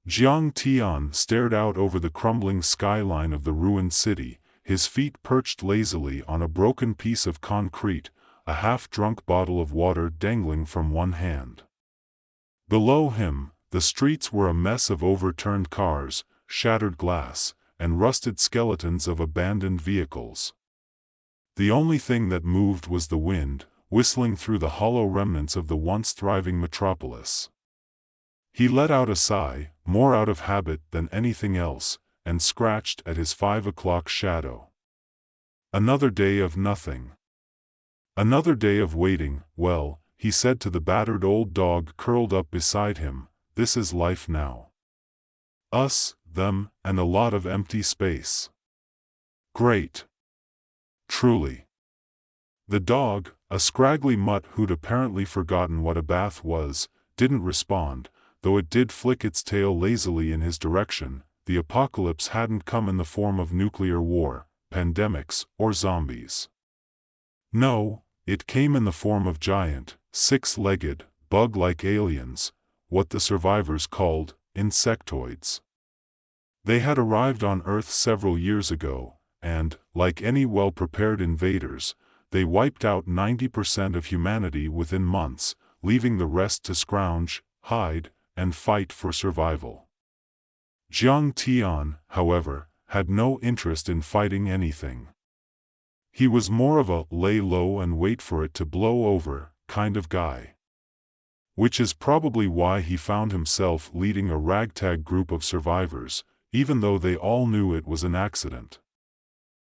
Jiang Tian stared out over the crumbling skyline of the ruined city, his feet perched lazily on a broken piece of concrete, a half-drunk bottle of water dangling from one hand. Below him, the streets were a mess of overturned cars, shattered glass, and rusted skeletons of abandoned vehicles. The only thing that moved was the wind, whistling through the hollow remnants of the once thriving metropolis. He let out a sigh, more out of habit than anything else, and scratched at his 5 o'clock shadow. Another day of nothing. Another day of waiting. Well, he said to the battered old dog curled up beside him, this is life now. Us, them, and a lot of empty space. Great. Truly. The dog, a scraggly mutt who'd apparently forgotten what a bath was, didn't respond, though it did flick its tail lazily in his direction. The apocalypse hadn't come in the form of nuclear war, pandemics, or zombies. No, it came in the form of giant, six-legged, bug-like aliens, what the survivors called insectoids. They had arrived on Earth several years ago, and, like any well-prepared invaders, they wiped out 90% of humanity within months, leaving the rest to scrounge, hide, and fight for survival. Jiang Tian, however, had no interest in fighting anything. He was more of a lay low and wait for it to blow over kind of guy. Which is probably why he found himself leading a ragtag group of survivors, even though they all knew it was an accident.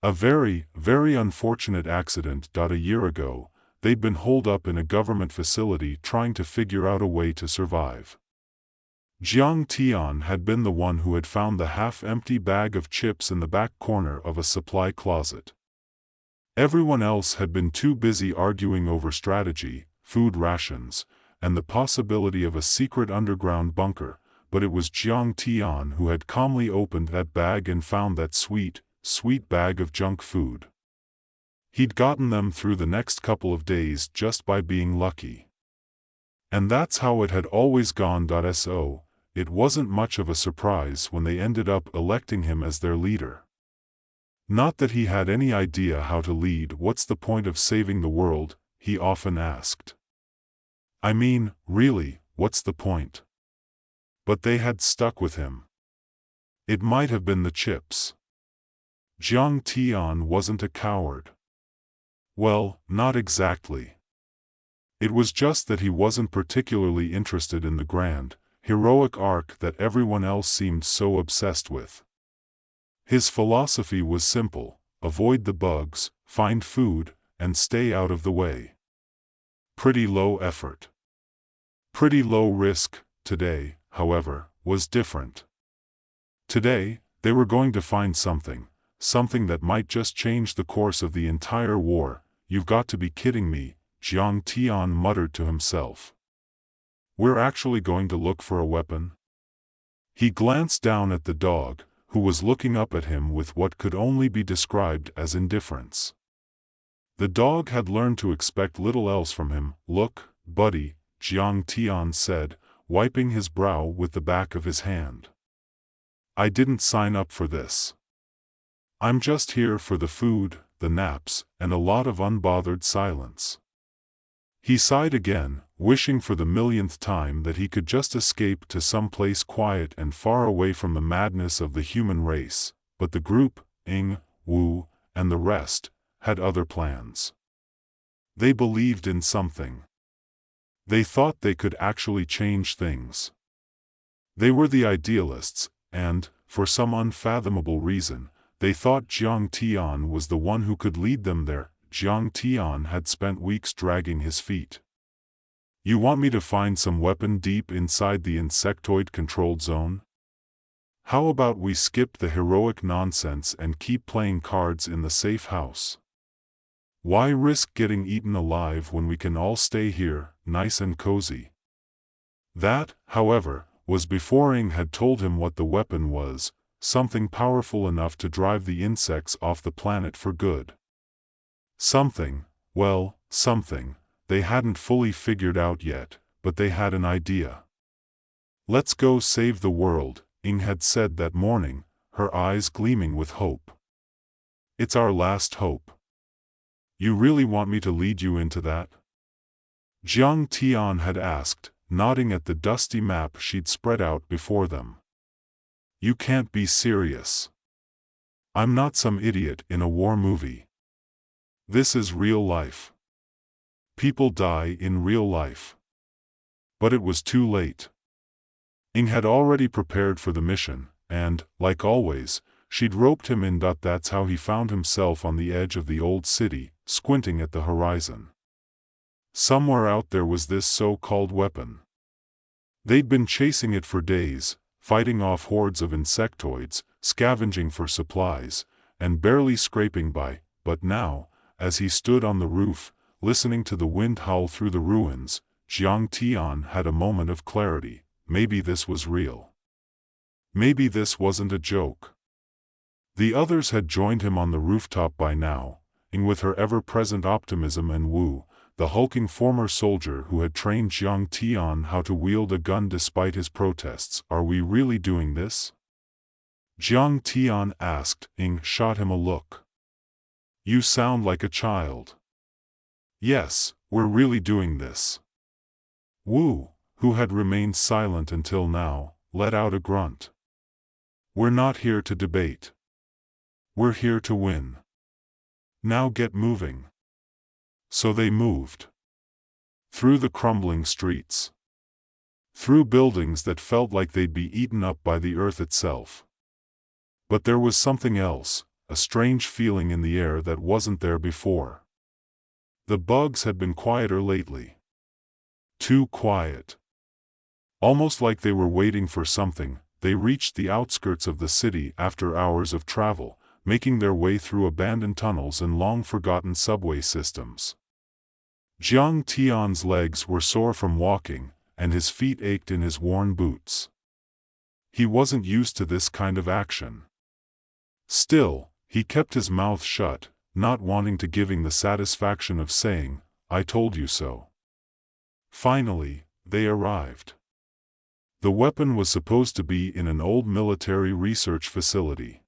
A very, very unfortunate accident. A year ago, they'd been holed up in a government facility trying to figure out a way to survive. Jiang Tian had been the one who had found the half-empty bag of chips in the back corner of a supply closet. Everyone else had been too busy arguing over strategy, food rations, and the possibility of a secret underground bunker, but it was Jiang Tian who had calmly opened that bag and found that sweet, sweet bag of junk food. He'd gotten them through the next couple of days just by being lucky. And that's how it had always gone. So, it wasn't much of a surprise when they ended up electing him as their leader. Not that he had any idea how to lead. What's the point of saving the world, he often asked. I mean, really, what's the point? But they had stuck with him. It might have been the chips. Jiang Tian wasn't a coward. Well, not exactly. It was just that he wasn't particularly interested in the grand, heroic arc that everyone else seemed so obsessed with. His philosophy was simple: avoid the bugs, find food, and stay out of the way. Pretty low effort. Pretty low risk. Today, however, was different. Today, they were going to find something that might just change the course of the entire war. You've got to be kidding me, Jiang Tian muttered to himself. We're actually going to look for a weapon? He glanced down at the dog, who was looking up at him with what could only be described as indifference. The dog had learned to expect little else from him. Look, buddy, Jiang Tian said, wiping his brow with the back of his hand. I didn't sign up for this. I'm just here for the food, the naps, and a lot of unbothered silence. He sighed again, wishing for the millionth time that he could just escape to some place quiet and far away from the madness of the human race, but the group, Ing, Wu, and the rest, had other plans. They believed in something. They thought they could actually change things. They were the idealists, and, for some unfathomable reason, they thought Jiang Tian was the one who could lead them there. Jiang Tian had spent weeks dragging his feet. You want me to find some weapon deep inside the insectoid-controlled zone? How about we skip the heroic nonsense and keep playing cards in the safe house? Why risk getting eaten alive when we can all stay here, nice and cozy? That, however, was before Ing had told him what the weapon was, something powerful enough to drive the insects off the planet for good. Something, well, something, they hadn't fully figured out yet, but they had an idea. Let's go save the world, Ing had said that morning, her eyes gleaming with hope. It's our last hope. You really want me to lead you into that? Jiang Tian had asked, nodding at the dusty map she'd spread out before them. You can't be serious. I'm not some idiot in a war movie. This is real life. People die in real life. But it was too late. Ing had already prepared for the mission, and, like always, she'd roped him in. That's how he found himself on the edge of the old city, squinting at the horizon. Somewhere out there was this so-called weapon. They'd been chasing it for days, fighting off hordes of insectoids, scavenging for supplies, and barely scraping by, but now, as he stood on the roof, listening to the wind howl through the ruins, Jiang Tian had a moment of clarity. Maybe this was real. Maybe this wasn't a joke. The others had joined him on the rooftop by now, and with her ever-present optimism and Wu, the hulking former soldier who had trained Jiang Tian how to wield a gun despite his protests. Are we really doing this? Jiang Tian asked. Ing shot him a look. You sound like a child. Yes, we're really doing this. Wu, who had remained silent until now, let out a grunt. We're not here to debate. We're here to win. Now get moving. So they moved. Through the crumbling streets. Through buildings that felt like they'd be eaten up by the earth itself. But there was something else, a strange feeling in the air that wasn't there before. The bugs had been quieter lately. Too quiet. Almost like they were waiting for something. They reached the outskirts of the city after hours of travel, making their way through abandoned tunnels and long-forgotten subway systems. Jiang Tian's legs were sore from walking, and his feet ached in his worn boots. He wasn't used to this kind of action. Still, he kept his mouth shut, not wanting to give Ing the satisfaction of saying, I told you so. Finally, they arrived. The weapon was supposed to be in an old military research facility.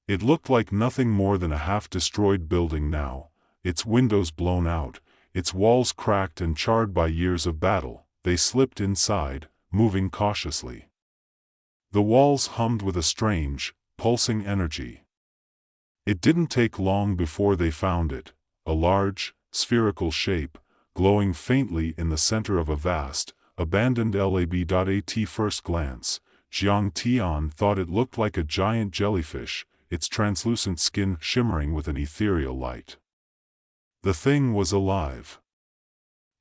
It looked like nothing more than a half-destroyed building now, its windows blown out, its walls cracked and charred by years of battle. They slipped inside, moving cautiously. The walls hummed with a strange, pulsing energy. It didn't take long before they found it, a large, spherical shape, glowing faintly in the center of a vast, abandoned lab. At first glance, Jiang Tian thought it looked like a giant jellyfish, its translucent skin shimmering with an ethereal light. The thing was alive.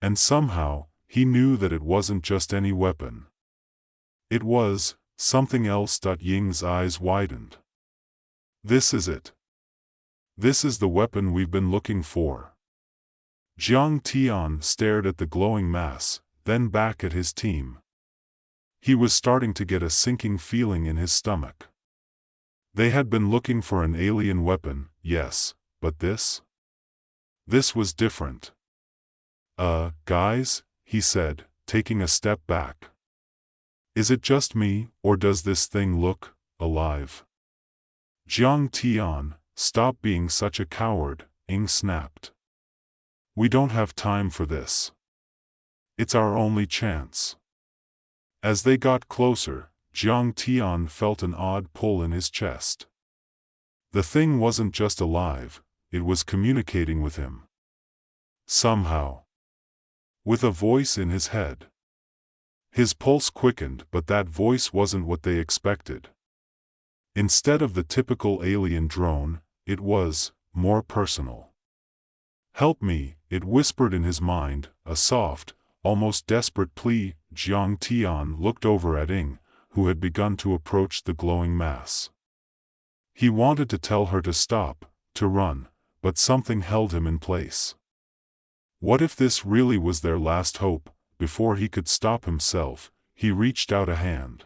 And somehow, he knew that it wasn't just any weapon. It was something else. Ying's eyes widened. This is it. This is the weapon we've been looking for. Jiang Tian stared at the glowing mass, then back at his team. He was starting to get a sinking feeling in his stomach. They had been looking for an alien weapon, yes, but this? This was different. Guys, he said, taking a step back. Is it just me, or does this thing look alive? Jiang Tian, stop being such a coward, Ing snapped. We don't have time for this. It's our only chance. As they got closer, Jiang Tian felt an odd pull in his chest. The thing wasn't just alive, it was communicating with him. Somehow. With a voice in his head. His pulse quickened, but that voice wasn't what they expected. Instead of the typical alien drone, it was more personal. Help me, it whispered in his mind, a soft, almost desperate plea. Jiang Tian looked over at Ing, who had begun to approach the glowing mass. He wanted to tell her to stop, to run, but something held him in place. What if this really was their last hope? Before he could stop himself, he reached out a hand.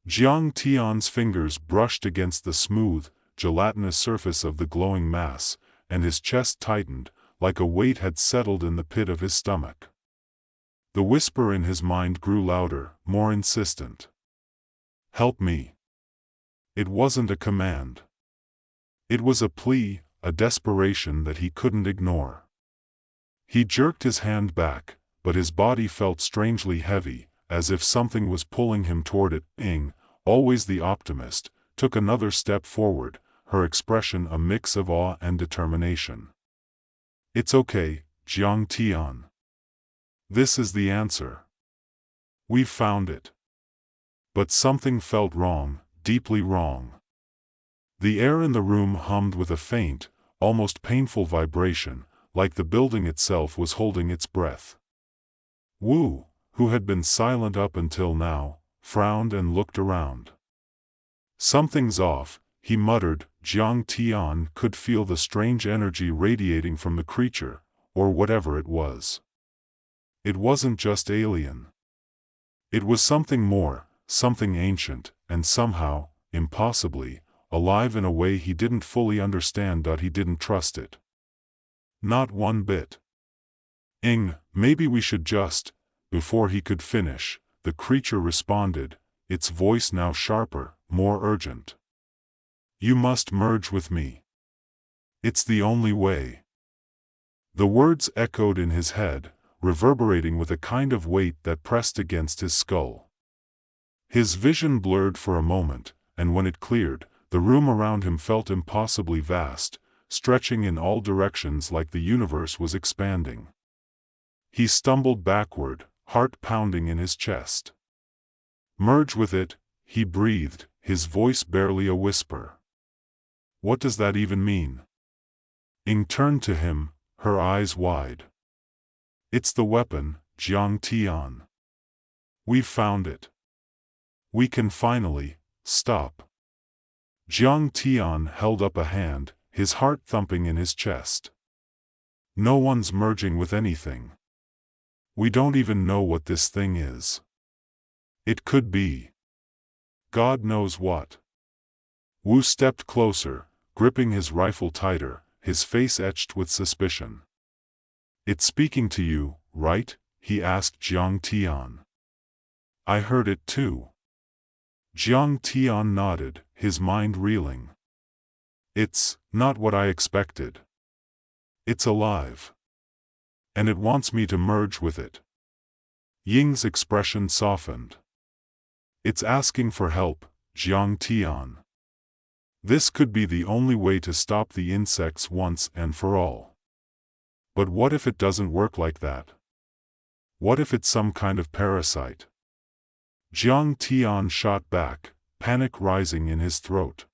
Jiang Tian's fingers brushed against the smooth, gelatinous surface of the glowing mass, and his chest tightened, like a weight had settled in the pit of his stomach. The whisper in his mind grew louder, more insistent. "Help me." It wasn't a command. It was a plea, a desperation that he couldn't ignore. He jerked his hand back, but his body felt strangely heavy, as if something was pulling him toward it. Ying, always the optimist, took another step forward, her expression a mix of awe and determination. "It's okay, Jiang Tian. This is the answer. We've found it." But something felt wrong, deeply wrong. The air in the room hummed with a faint, almost painful vibration, like the building itself was holding its breath. Wu, who had been silent up until now, frowned and looked around. "Something's off," he muttered. Jiang Tian could feel the strange energy radiating from the creature, or whatever it was. It wasn't just alien. It was something more, something ancient, and somehow, impossibly, alive in a way he didn't fully understand. He didn't trust it. Not one bit. "Ing, maybe we should just..." Before he could finish, the creature responded, its voice now sharper, more urgent. "You must merge with me. It's the only way." The words echoed in his head, reverberating with a kind of weight that pressed against his skull. His vision blurred for a moment, and when it cleared, the room around him felt impossibly vast, stretching in all directions like the universe was expanding. He stumbled backward, heart pounding in his chest. "Merge with it," he breathed, his voice barely a whisper. "What does that even mean?" Ying turned to him, her eyes wide. "It's the weapon, Jiang Tian. We've found it. We can finally stop." Jiang Tian held up a hand, his heart thumping in his chest. "No one's merging with anything. We don't even know what this thing is. It could be God knows what." Wu stepped closer, gripping his rifle tighter, his face etched with suspicion. "It's speaking to you, right?" he asked Jiang Tian. "I heard it too." Jiang Tian nodded, his mind reeling. "It's not what I expected. It's alive. And it wants me to merge with it." Ying's expression softened. "It's asking for help, Jiang Tian. This could be the only way to stop the insects once and for all. But what if it doesn't work like that? What if it's some kind of parasite?" Jiang Tian shot back, panic rising in his throat.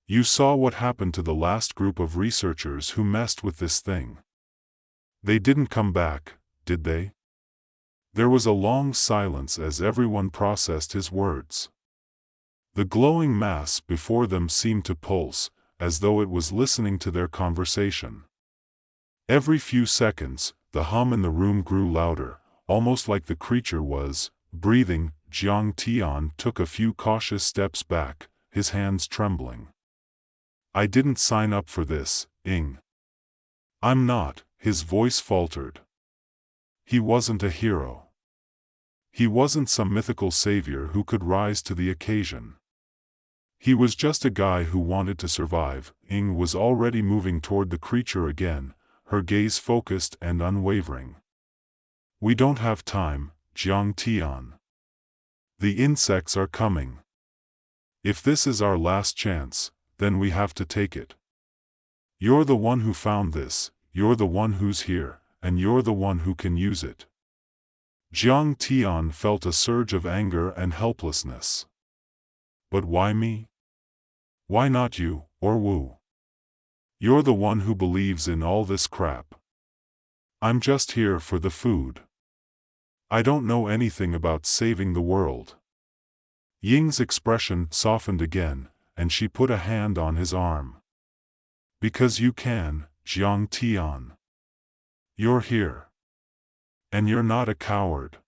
"You saw what happened to the last group of researchers who messed with this thing. They didn't come back, did they?" There was a long silence as everyone processed his words. The glowing mass before them seemed to pulse, as though it was listening to their conversation. Every few seconds, the hum in the room grew louder, almost like the creature was breathing. Jiang Tian took a few cautious steps back, his hands trembling. "I didn't sign up for this, Ying. I'm not," his voice faltered. He wasn't a hero. He wasn't some mythical savior who could rise to the occasion. He was just a guy who wanted to survive. Ying was already moving toward the creature again, her gaze focused and unwavering. "We don't have time, Jiang Tian. The insects are coming. If this is our last chance, then we have to take it. You're the one who found this, you're the one who's here, and you're the one who can use it." Jiang Tian felt a surge of anger and helplessness. "But why me? Why not you, or Wu? You're the one who believes in all this crap. I'm just here for the food. I don't know anything about saving the world." Ying's expression softened again, and she put a hand on his arm. "Because you can, Jiang Tian. You're here. And you're not a coward.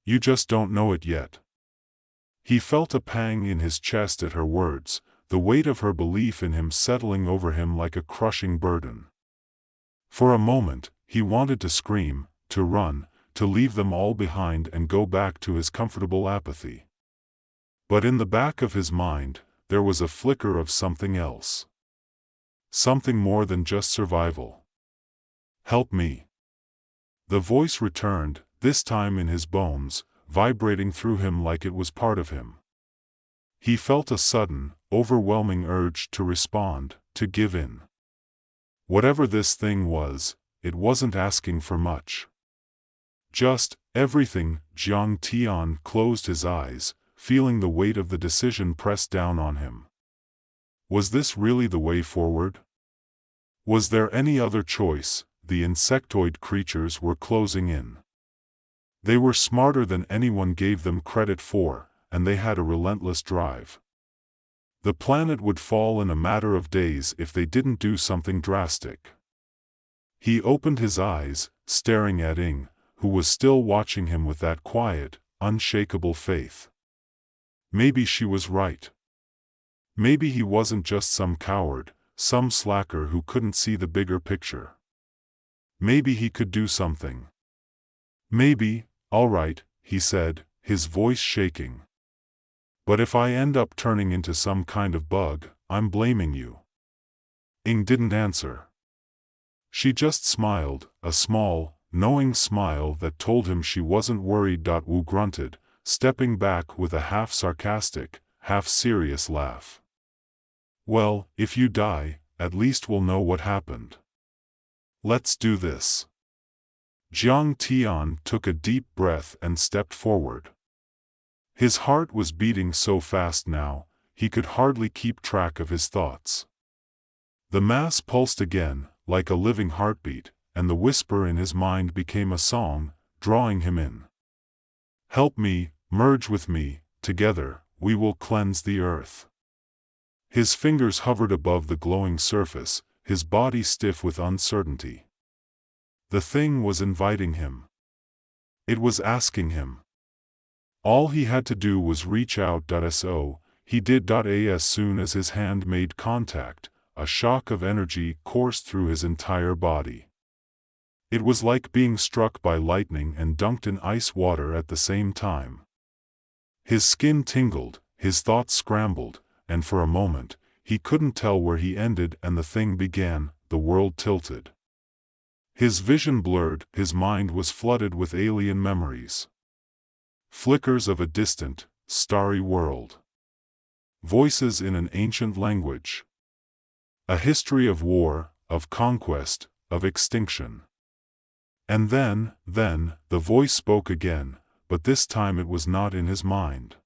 You just don't know it yet." He felt a pang in his chest at her words, the weight of her belief in him settling over him like a crushing burden. For a moment, he wanted to scream, to run, to leave them all behind and go back to his comfortable apathy. But in the back of his mind, there was a flicker of something else. Something more than just survival. "Help me." The voice returned, this time in his bones, vibrating through him like it was part of him. He felt a sudden, overwhelming urge to respond, to give in. Whatever this thing was, it wasn't asking for much. Just, everything. Jiang Tian closed his eyes, feeling the weight of the decision press down on him. Was this really the way forward? Was there any other choice? The insectoid creatures were closing in. They were smarter than anyone gave them credit for, and they had a relentless drive. The planet would fall in a matter of days if they didn't do something drastic. He opened his eyes, staring at Ying, who was still watching him with that quiet, unshakable faith. Maybe she was right. Maybe he wasn't just some coward, some slacker who couldn't see the bigger picture. Maybe he could do something. Maybe, all right, he said, his voice shaking. But if I end up turning into some kind of bug, I'm blaming you. Ying didn't answer. She just smiled, a small, knowing smile that told him she wasn't worried. Wu grunted, stepping back with a half-sarcastic, half-serious laugh. Well, if you die, at least we'll know what happened. Let's do this. Jiang Tian took a deep breath and stepped forward. His heart was beating so fast now, he could hardly keep track of his thoughts. The mass pulsed again, like a living heartbeat, and the whisper in his mind became a song, drawing him in. Help me, merge with me, together, we will cleanse the earth. His fingers hovered above the glowing surface, his body stiff with uncertainty. The thing was inviting him. It was asking him. All he had to do was reach out. So, he did. As soon as his hand made contact, a shock of energy coursed through his entire body. It was like being struck by lightning and dunked in ice water at the same time. His skin tingled, his thoughts scrambled, and for a moment, he couldn't tell where he ended and the thing began. The world tilted. His vision blurred, his mind was flooded with alien memories. Flickers of a distant, starry world. Voices in an ancient language. A history of war, of conquest, of extinction. And then, the voice spoke again, but this time it was not in his mind.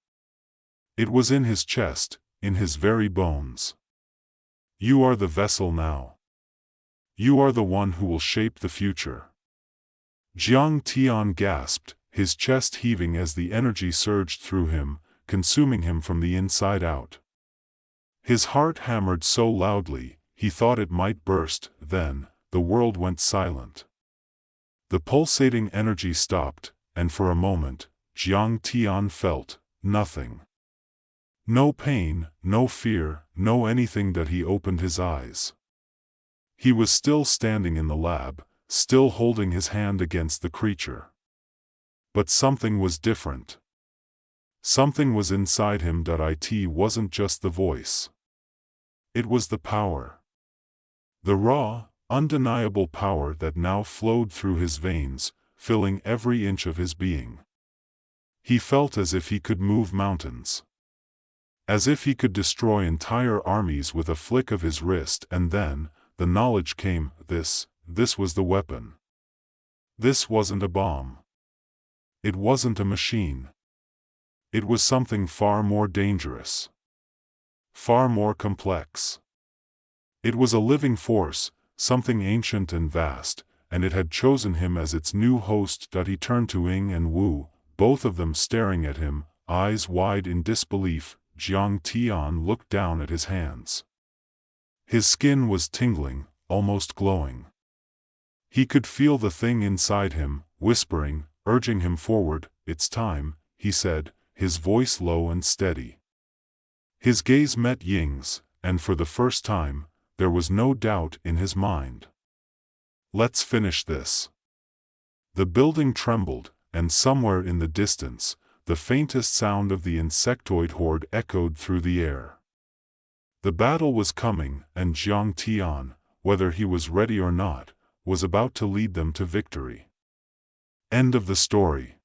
It was in his chest, in his very bones. You are the vessel now. You are the one who will shape the future. Jiang Tian gasped, his chest heaving as the energy surged through him, consuming him from the inside out. His heart hammered so loudly, he thought it might burst. Then, the world went silent. The pulsating energy stopped, and for a moment, Jiang Tian felt nothing. No pain, no fear, no anything. That he opened his eyes. He was still standing in the lab, still holding his hand against the creature. But something was different. Something was inside him. It wasn't just the voice. It was the power. The raw, undeniable power that now flowed through his veins, filling every inch of his being. He felt as if he could move mountains. As if he could destroy entire armies with a flick of his wrist. And then, the knowledge came, this was the weapon. This wasn't a bomb. It wasn't a machine. It was something far more dangerous. Far more complex. It was a living force, something ancient and vast, and it had chosen him as its new host. He turned to Ying and Wu, both of them staring at him, eyes wide in disbelief. Jiang Tian looked down at his hands. His skin was tingling, almost glowing. He could feel the thing inside him, whispering, urging him forward. It's time, he said, his voice low and steady. His gaze met Ying's, and for the first time, there was no doubt in his mind. Let's finish this. The building trembled, and somewhere in the distance, the faintest sound of the insectoid horde echoed through the air. The battle was coming, and Jiang Tian, whether he was ready or not, was about to lead them to victory. End of the story.